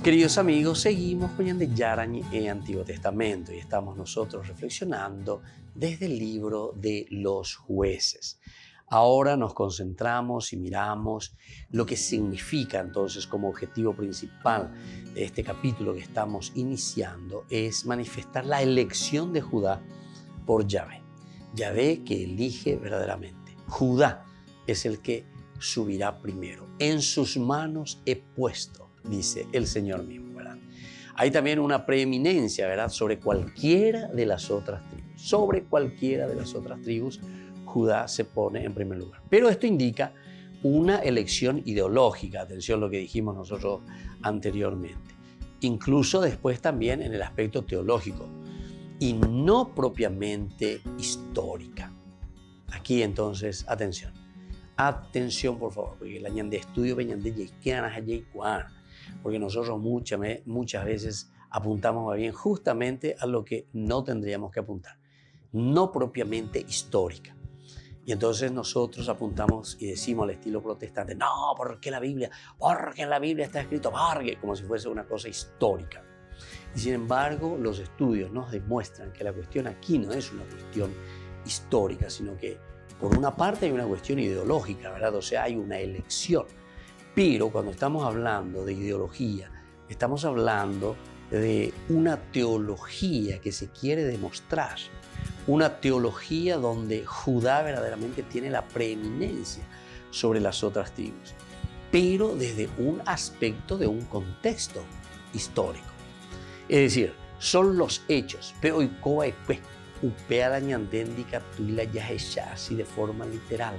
Queridos amigos, seguimos con Ñan de Yarañe en Antiguo Testamento y estamos nosotros reflexionando desde el libro de los Jueces. Ahora nos concentramos y miramos lo que significa entonces como objetivo principal de este capítulo que estamos iniciando es manifestar la elección de Judá por Yahvé. Yahvé que elige verdaderamente. Judá es el que subirá primero. En sus manos he puesto, dice el Señor mismo, ¿verdad? Hay también una preeminencia, ¿verdad?, sobre cualquiera de las otras tribus. Sobre cualquiera de las otras tribus, Judá se pone en primer lugar. Pero esto indica una elección ideológica, atención a lo que dijimos nosotros anteriormente. Incluso después también en el aspecto teológico y no propiamente histórica. Aquí entonces, atención. Atención, por favor, porque el año de estudio venían de porque nosotros muchas veces apuntamos bien justamente a lo que no tendríamos que apuntar, no propiamente histórica. Y entonces nosotros apuntamos y decimos al estilo protestante, no, porque en la Biblia está escrito, como si fuese una cosa histórica. Y sin embargo, los estudios nos demuestran que la cuestión aquí no es una cuestión histórica, sino que por una parte hay una cuestión ideológica, ¿verdad? O sea, hay una elección. Pero cuando estamos hablando de ideología, estamos hablando de una teología que se quiere demostrar. Una teología donde Judá verdaderamente tiene la preeminencia sobre las otras tribus, pero desde un aspecto de un contexto histórico. Es decir, son los hechos, pero hoy así de forma literal,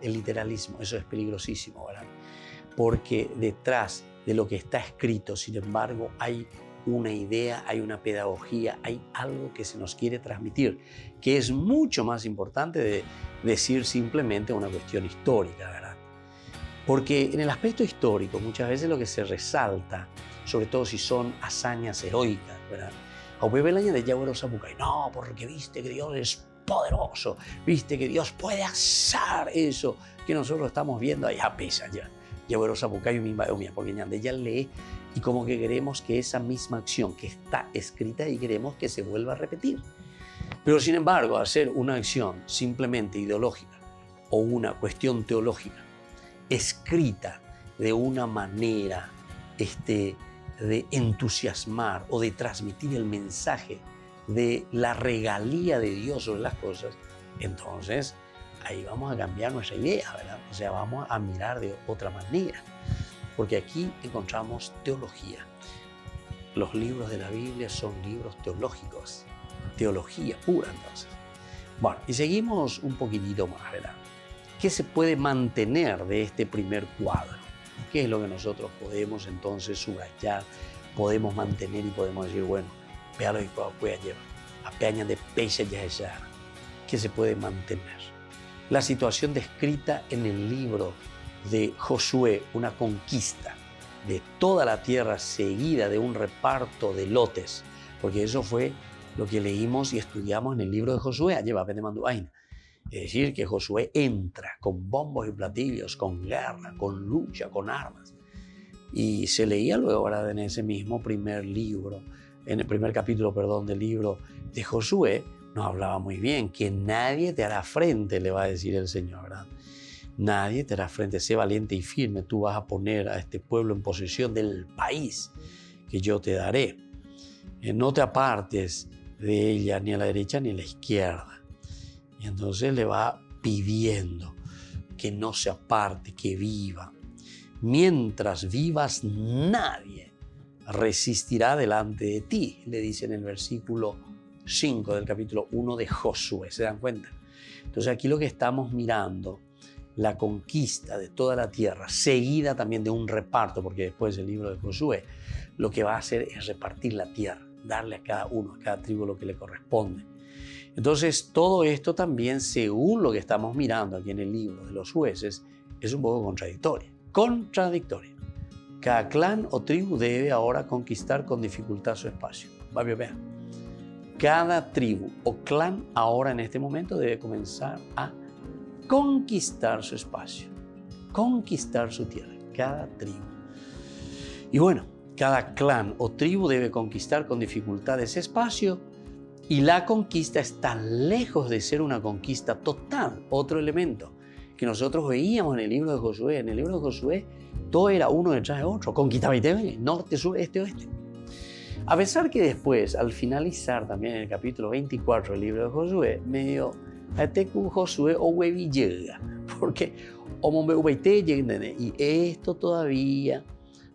el literalismo, eso es peligrosísimo, ¿verdad? Porque detrás de lo que está escrito, sin embargo, hay una idea, hay una pedagogía, hay algo que se nos quiere transmitir, que es mucho más importante de decir simplemente una cuestión histórica, ¿verdad? Porque en el aspecto histórico muchas veces lo que se resalta, sobre todo si son hazañas heroicas, ¿verdad? No, porque viste que Dios es poderoso, viste que Dios puede hacer eso que nosotros estamos viendo ahí a pesar ya. Porque ya lee y como que queremos que esa misma acción que está escrita y queremos que se vuelva a repetir. Pero sin embargo, hacer una acción simplemente ideológica o una cuestión teológica escrita de una manera de entusiasmar o de transmitir el mensaje de la regalía de Dios sobre las cosas, entonces ahí vamos a cambiar nuestra idea, ¿verdad? O sea, vamos a mirar de otra manera, porque aquí encontramos teología. Los libros de la Biblia son libros teológicos, teología pura entonces. Bueno, y seguimos un poquitito más, ¿verdad? ¿Qué se puede mantener de este primer cuadro? ¿Qué es lo que nosotros podemos entonces subrayar, podemos mantener y podemos decir, bueno, véalo y puede llevar, a peña de pecha ya esa, ¿qué se puede mantener? La situación descrita en el libro de Josué, una conquista de toda la tierra seguida de un reparto de lotes, porque eso fue lo que leímos y estudiamos en el libro de Josué, lleva Pendemanduaina. Es decir, que Josué entra con bombos y platillos, con guerra, con lucha, con armas. Y se leía luego, ¿verdad?, en ese mismo primer libro, en el primer capítulo, perdón, del libro de Josué, nos hablaba muy bien que nadie te hará frente, le va a decir el Señor, ¿verdad? Nadie te hará frente, sé valiente y firme, tú vas a poner a este pueblo en posesión del país que yo te daré. No te apartes de ella ni a la derecha ni a la izquierda. Y entonces le va pidiendo que no se aparte, que viva. Mientras vivas, nadie resistirá delante de ti, le dice en el versículo 5 del capítulo 1 de Josué. ¿Se dan cuenta? Entonces aquí lo que estamos mirando, la conquista de toda la tierra, seguida también de un reparto, porque después el libro de Josué lo que va a hacer es repartir la tierra, darle a cada uno, a cada tribu lo que le corresponde. Entonces todo esto también, según lo que estamos mirando aquí en el libro de los jueces, es un poco contradictorio. Cada clan o tribu debe ahora conquistar con dificultad su espacio. Vean. Cada tribu o clan ahora en este momento debe comenzar a conquistar su espacio, conquistar su tierra, cada tribu. Y bueno, cada clan o tribu debe conquistar con dificultad ese espacio y la conquista está lejos de ser una conquista total. Otro elemento que nosotros veíamos en el libro de Josué. En el libro de Josué todo era uno detrás de otro. Conquistaba norte, sur, este, oeste. A pesar que después, al finalizar también en el capítulo 24 del libro de Josué, medio Josué o llega, porque y esto todavía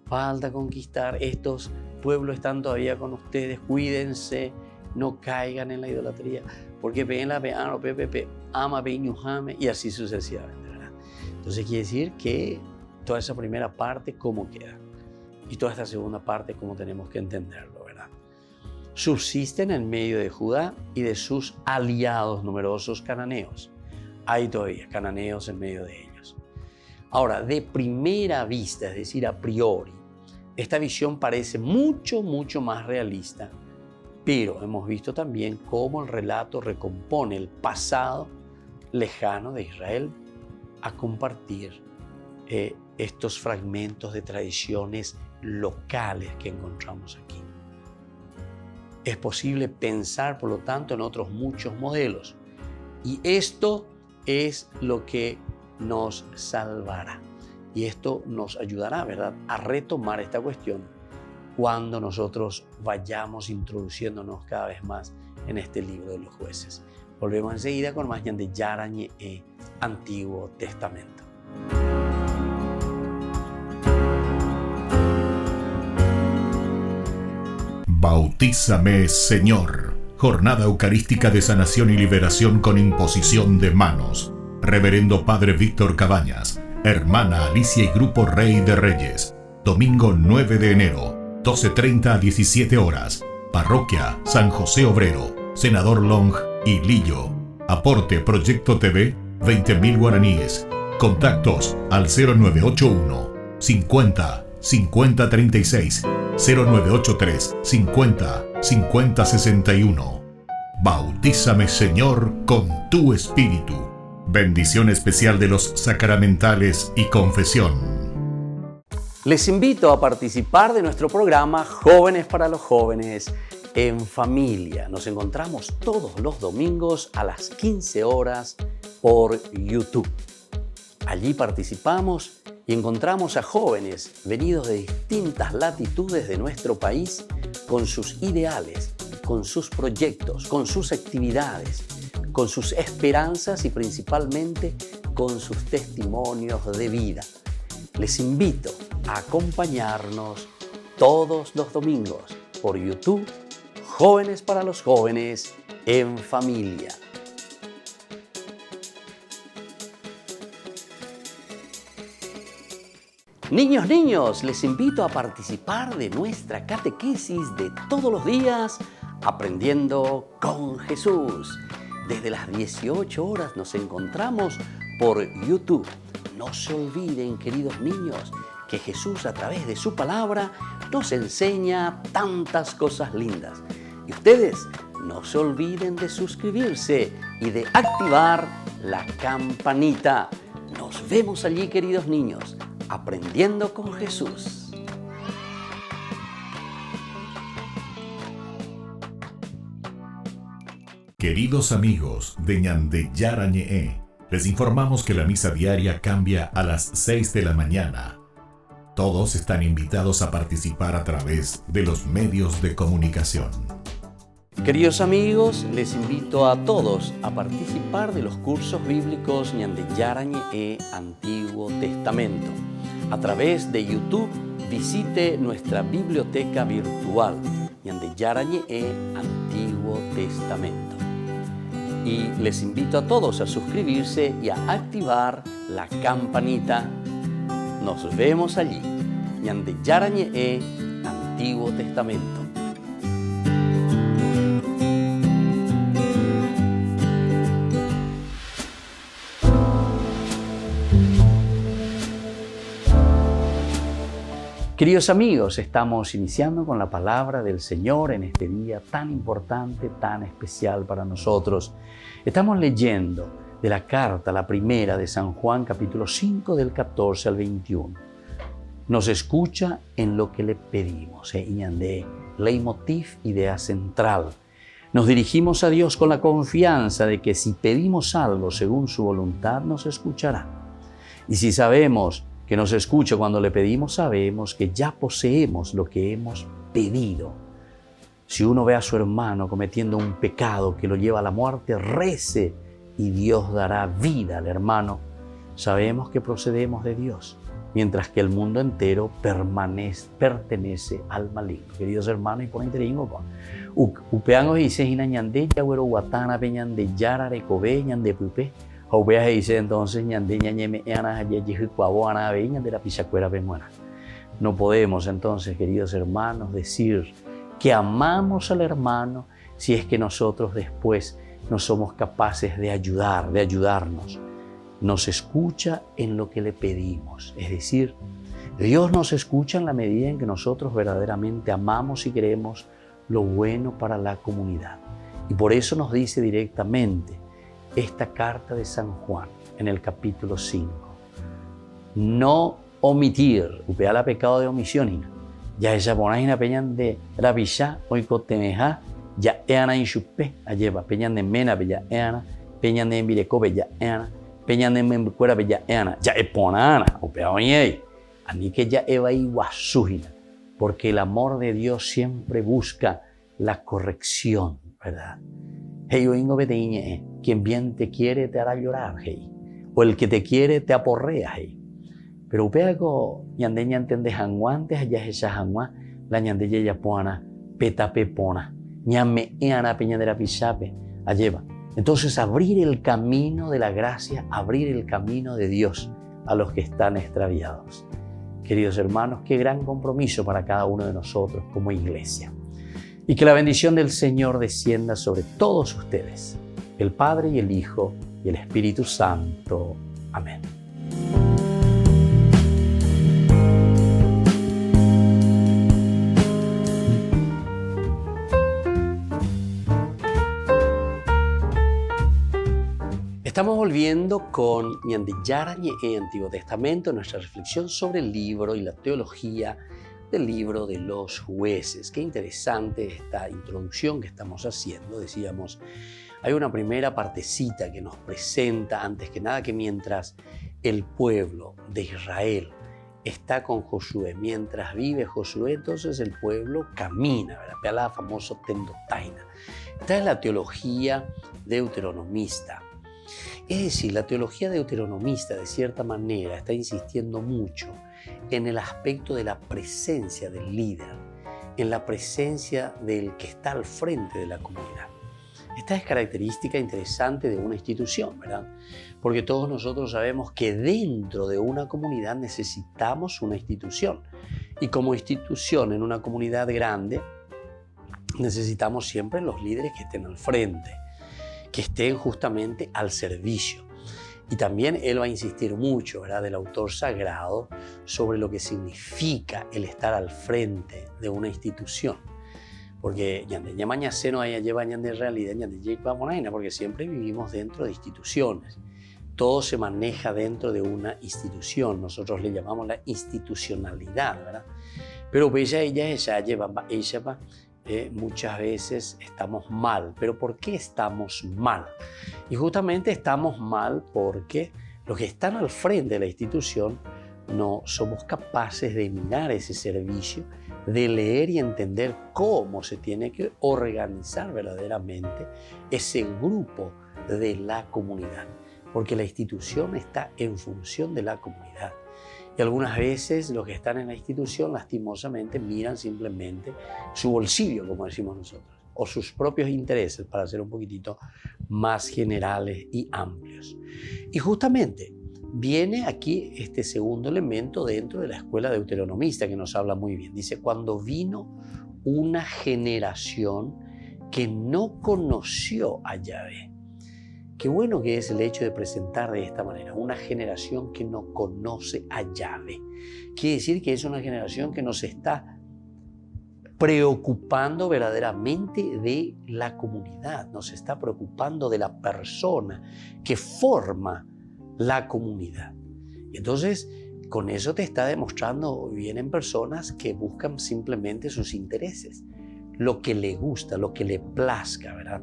falta conquistar, estos pueblos están todavía con ustedes, cuídense, no caigan en la idolatría, porque ama y así sucesivamente, ¿verdad? Entonces quiere decir que toda esa primera parte, ¿cómo queda? Y toda esta segunda parte, ¿cómo tenemos que entenderlo, verdad? Subsisten en medio de Judá y de sus aliados numerosos cananeos. Hay todavía cananeos en medio de ellos. Ahora, de primera vista, es decir, a priori, esta visión parece mucho más realista, pero hemos visto también cómo el relato recompone el pasado lejano de Israel a compartir estos fragmentos de tradiciones locales que encontramos aquí. Es posible pensar, por lo tanto, en otros muchos modelos. Y esto es lo que nos salvará. Y esto nos ayudará, ¿verdad?, a retomar esta cuestión cuando nosotros vayamos introduciéndonos cada vez más en este libro de los jueces. Volvemos enseguida con más de Yarañe Antiguo Testamento. Bautízame, Señor. Jornada Eucarística de Sanación y Liberación con imposición de manos. Reverendo Padre Víctor Cabañas, Hermana Alicia y Grupo Rey de Reyes. Domingo 9 de enero, 12:30 a 17 horas. Parroquia San José Obrero, Senador Long y Lillo. Aporte Proyecto TV, 20.000 guaraníes. Contactos al 0981 50 50 36, 0983 50 50 61. Bautízame, Señor, con tu Espíritu. Bendición especial de los sacramentales y confesión. Les invito a participar de nuestro programa Jóvenes para los Jóvenes en Familia. Nos encontramos todos los domingos a las 15 horas por YouTube. Allí participamos y encontramos a jóvenes venidos de distintas latitudes de nuestro país con sus ideales, con sus proyectos, con sus actividades, con sus esperanzas y principalmente con sus testimonios de vida. Les invito a acompañarnos todos los domingos por YouTube, Jóvenes para los Jóvenes en Familia. Niños, les invito a participar de nuestra catequesis de todos los días, Aprendiendo con Jesús. Desde las 18 horas nos encontramos por YouTube. No se olviden, queridos niños, que Jesús a través de su palabra nos enseña tantas cosas lindas. Y ustedes no se olviden de suscribirse y de activar la campanita. Nos vemos allí, queridos niños. Aprendiendo con Jesús. Queridos amigos de Ñande Yarañe, les informamos que la misa diaria cambia a las 6 de la mañana. Todos están invitados a participar a través de los medios de comunicación. Queridos amigos, les invito a todos a participar de los cursos bíblicos Ñande Yarañe Antiguo Testamento. A través de YouTube, visite nuestra biblioteca virtual, Ñande Yarañe Antiguo Testamento. Y les invito a todos a suscribirse y a activar la campanita. Nos vemos allí, Ñande Yarañe Antiguo Testamento. Queridos amigos, estamos iniciando con la palabra del Señor en este día tan importante, tan especial para nosotros. Estamos leyendo de la carta, la primera de San Juan, capítulo 5, del 14 al 21. nos escucha en lo que le pedimos. Ñande, leitmotiv, idea central. Nos dirigimos a Dios con la confianza de que si pedimos algo según su voluntad, nos escuchará. Y si sabemos que nos escucha cuando le pedimos, sabemos que ya poseemos lo que hemos pedido. Si uno ve a su hermano cometiendo un pecado que lo lleva a la muerte, rece y Dios dará vida al hermano. Sabemos que procedemos de Dios, mientras que el mundo entero pertenece al maligno. Queridos hermanos, y por interino, upeango dice hina ñande yagüero guatana pe ñande yara recobe ñande pupe. Aupea dice entonces ñande ñañeme ana yayeji cuabo ana be ñande la pichacuera pe muera. No podemos entonces, queridos hermanos, decir que amamos al hermano si es que nosotros después no somos capaces de ayudarnos. Nos escucha en lo que le pedimos. Es decir, Dios nos escucha en la medida en que nosotros verdaderamente amamos y queremos lo bueno para la comunidad. Y por eso nos dice directamente esta carta de San Juan en el capítulo 5. No omitir, upea la pecado de omisión. Ya ella ponaina peñan de rabisha, oikotemeja, ya eana inchupe, alleva, peñan de mena, bella eana, peñan de envireco, bella eana, peñan de membucuera, bella eana, ya eponana, upea oñei, ani que ya eva iguasujina, porque el amor de Dios siempre busca la corrección, ¿verdad? Hey, oingo beteñe, quien bien te quiere te hará llorar, hey, o el que te quiere te aporrea, hey. Pero upego ñande ñantende janguantes allá esa jangua la ñande ya pona peta pepona ñame eana peña de la pisape alleva. Entonces abrir el camino de la gracia, abrir el camino de Dios a los que están extraviados. Queridos hermanos, qué gran compromiso para cada uno de nosotros como iglesia. Y que la bendición del Señor descienda sobre todos ustedes, el Padre y el Hijo y el Espíritu Santo. Amén. Estamos volviendo con ñande yara ñe Antiguo Testamento, nuestra reflexión sobre el libro y la teología del libro de los jueces. Qué interesante esta introducción que estamos haciendo. Decíamos, hay una primera partecita que nos presenta, antes que nada, que mientras el pueblo de Israel está con Josué, mientras vive Josué, entonces el pueblo camina, ¿verdad? La famoso tendotaina. Esta es la teología deuteronomista. Es decir, la teología deuteronomista, de cierta manera, está insistiendo mucho en el aspecto de la presencia del líder, en la presencia del que está al frente de la comunidad. Esta es característica interesante de una institución, ¿verdad? Porque todos nosotros sabemos que dentro de una comunidad necesitamos una institución. Y como institución en una comunidad grande, necesitamos siempre los líderes que estén al frente, que estén justamente al servicio. Y también él va a insistir mucho, ¿verdad?, del autor sagrado sobre lo que significa el estar al frente de una institución. Porque ñande mañana no haya lleva ñande realidad, ñande lleva monaina, porque siempre vivimos dentro de instituciones. Todo se maneja dentro de una institución. Nosotros le llamamos la institucionalidad, ¿verdad? Pero muchas veces estamos mal. ¿Pero por qué estamos mal? Y justamente estamos mal porque los que están al frente de la institución no somos capaces de mirar ese servicio, de leer y entender cómo se tiene que organizar verdaderamente ese grupo de la comunidad. Porque la institución está en función de la comunidad. Y algunas veces los que están en la institución lastimosamente miran simplemente su bolsillo, como decimos nosotros, o sus propios intereses, para ser un poquitito más generales y amplios. Y justamente viene aquí este segundo elemento dentro de la escuela deuteronomista que nos habla muy bien. Dice, cuando vino una generación que no conoció a Yahvé. Qué bueno que es el hecho de presentar de esta manera, una generación que no conoce a Yahvé. Quiere decir que es una generación que nos está preocupando verdaderamente de la comunidad, nos está preocupando de la persona que forma la comunidad. Entonces, con eso te está demostrando, vienen personas que buscan simplemente sus intereses, lo que le gusta, lo que le plazca, ¿verdad?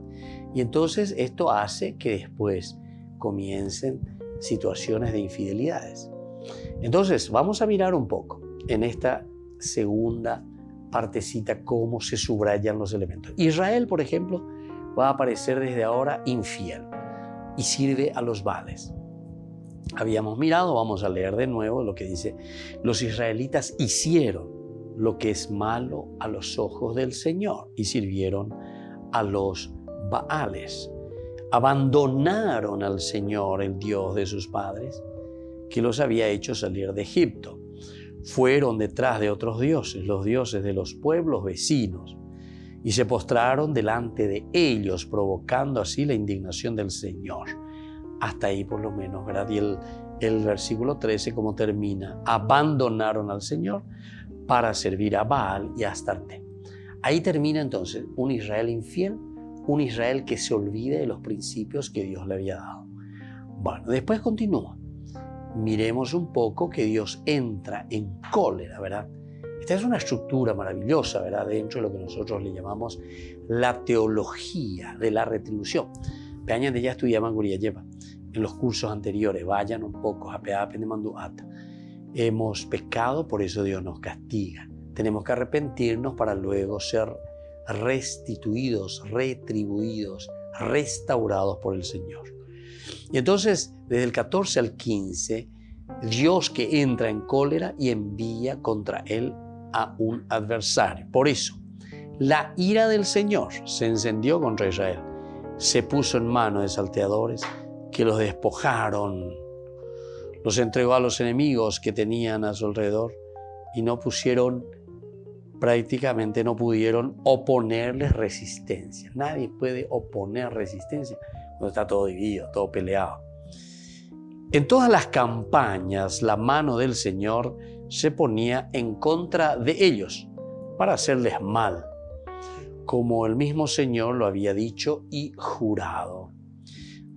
Y entonces esto hace que después comiencen situaciones de infidelidades. Entonces vamos a mirar un poco en esta segunda partecita cómo se subrayan los elementos. Israel, por ejemplo, va a aparecer desde ahora infiel y sirve a los Baales. Habíamos mirado, vamos a leer de nuevo lo que dice: los israelitas hicieron lo que es malo a los ojos del Señor y sirvieron a los Baales. Abandonaron al Señor, el Dios de sus padres, que los había hecho salir de Egipto. Fueron detrás de otros dioses, los dioses de los pueblos vecinos, y se postraron delante de ellos, provocando así la indignación del Señor. Hasta ahí por lo menos, ¿verdad? Y el versículo 13, ¿cómo termina? Abandonaron al Señor para servir a Baal y a Astarte. Ahí termina entonces un Israel infiel, un Israel que se olvida de los principios que Dios le había dado. Bueno, después continúa. Miremos un poco que Dios entra en cólera, ¿verdad? Esta es una estructura maravillosa, ¿verdad? Dentro de lo que nosotros le llamamos la teología de la retribución. Peña de ya estudiaban Guriayeva. En los cursos anteriores, vayan un poco a Peapen de Manduata. Hemos pecado, por eso Dios nos castiga. Tenemos que arrepentirnos para luego ser restituidos, retribuidos, restaurados por el Señor. Y entonces, desde el 14 al 15, Dios que entra en cólera y envía contra él a un adversario. Por eso, la ira del Señor se encendió contra Israel. Se puso en manos de salteadores que los despojaron, los entregó a los enemigos que tenían a su alrededor y prácticamente no pudieron oponerles resistencia. Nadie puede oponer resistencia cuando está todo dividido, todo peleado. En todas las campañas, la mano del Señor se ponía en contra de ellos para hacerles mal, como el mismo Señor lo había dicho y jurado.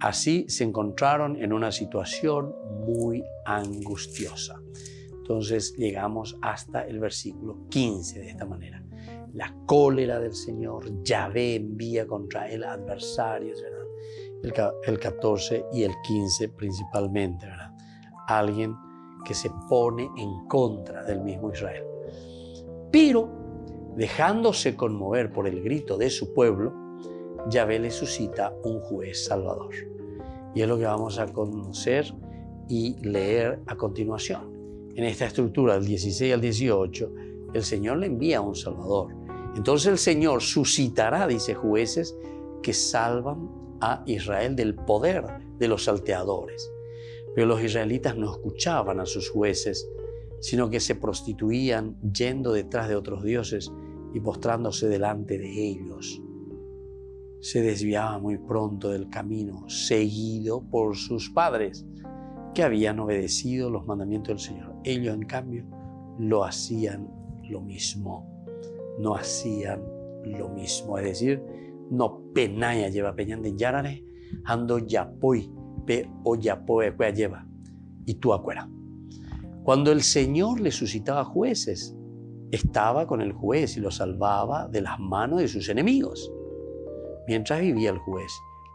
Así se encontraron en una situación muy angustiosa. Entonces llegamos hasta el versículo 15 de esta manera. La cólera del Señor, Yahvé envía contra él adversarios, ¿verdad? El 14 y el 15 principalmente, ¿verdad? Alguien que se pone en contra del mismo Israel. Pero, dejándose conmover por el grito de su pueblo, Yahvé le suscita un juez salvador. Y es lo que vamos a conocer y leer a continuación. En esta estructura, del 16 al 18, el Señor le envía un salvador. Entonces el Señor suscitará, dice, jueces que salvan a Israel del poder de los salteadores. Pero los israelitas no escuchaban a sus jueces, sino que se prostituían yendo detrás de otros dioses y postrándose delante de ellos. Se desviaba muy pronto del camino seguido por sus padres, que habían obedecido los mandamientos del Señor. Ellos, en cambio, lo hacían lo mismo. No hacían lo mismo. Es decir, no penaya lleva peñan de yarare, ando yapoi, pe o yapoe cuea lleva, y tú acuera. Cuando el Señor le suscitaba jueces, estaba con el juez y lo salvaba de las manos de sus enemigos, mientras vivía el juez,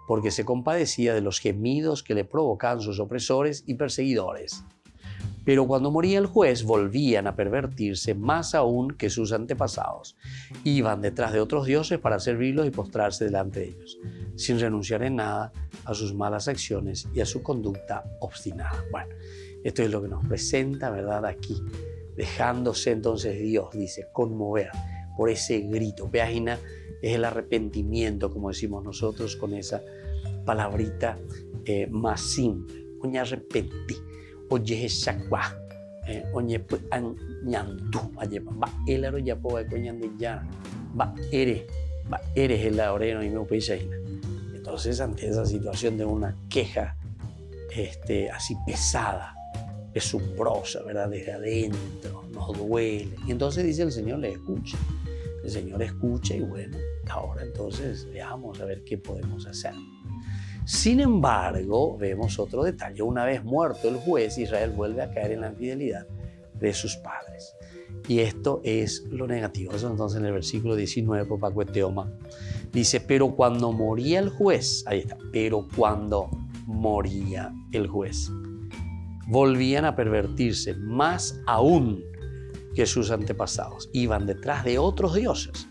porque se compadecía de los gemidos que le provocaban sus opresores y perseguidores. Pero cuando moría el juez, volvían a pervertirse más aún que sus antepasados. Iban detrás de otros dioses para servirlos y postrarse delante de ellos, sin renunciar en nada a sus malas acciones y a su conducta obstinada. Bueno, esto es lo que nos presenta, ¿verdad? Aquí, dejándose entonces Dios, dice, conmover por ese grito. Página es el arrepentimiento, como decimos nosotros, con esa palabrita más simple. Oye, arrepentí. Oye, shakwa. Oye, pues, añandu. Oye, va, el aro ya puede coñando ya. Va, eres el oreno y me pechaina. Entonces, ante esa situación de una queja así pesada, pesumbrosa, ¿verdad? Desde adentro, nos duele. Y entonces dice el Señor, le escucha. El Señor escucha y bueno, ahora entonces veamos a ver qué podemos hacer. Sin embargo, vemos otro detalle. Una vez muerto el juez, Israel vuelve a caer en la infidelidad de sus padres. Y esto es lo negativo. Eso entonces en el versículo 19, Popacueteoma, dice, pero cuando moría el juez, ahí está, pero cuando moría el juez, volvían a pervertirse más aún que sus antepasados. Iban detrás de otros dioses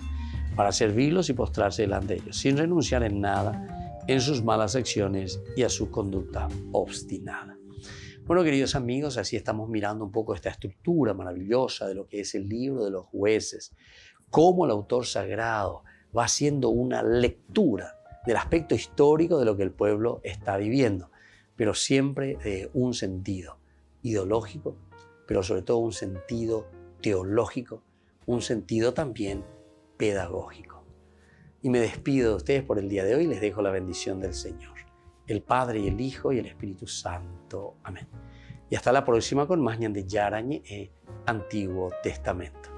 para servirlos y postrarse delante de ellos, sin renunciar en nada en sus malas acciones y a su conducta obstinada. Bueno, queridos amigos, así estamos mirando un poco esta estructura maravillosa de lo que es el libro de los jueces, cómo el autor sagrado va haciendo una lectura del aspecto histórico de lo que el pueblo está viviendo, pero siempre de un sentido ideológico, pero sobre todo un sentido teológico, un sentido también pedagógico. Y me despido de ustedes por el día de hoy y les dejo la bendición del Señor, el Padre y el Hijo y el Espíritu Santo. Amén. Y hasta la próxima con más Ñan de Yarañe, Antiguo Testamento.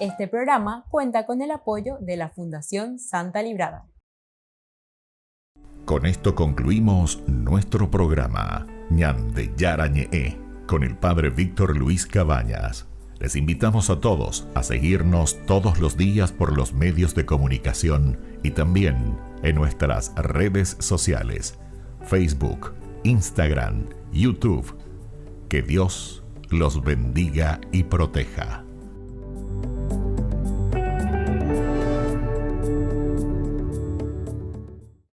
Este programa cuenta con el apoyo de la Fundación Santa Librada. Con esto concluimos nuestro programa Ñan de Yarañe con el Padre Víctor Luis Cabañas. Les invitamos a todos a seguirnos todos los días por los medios de comunicación y también en nuestras redes sociales, Facebook, Instagram, YouTube. Que Dios los bendiga y proteja.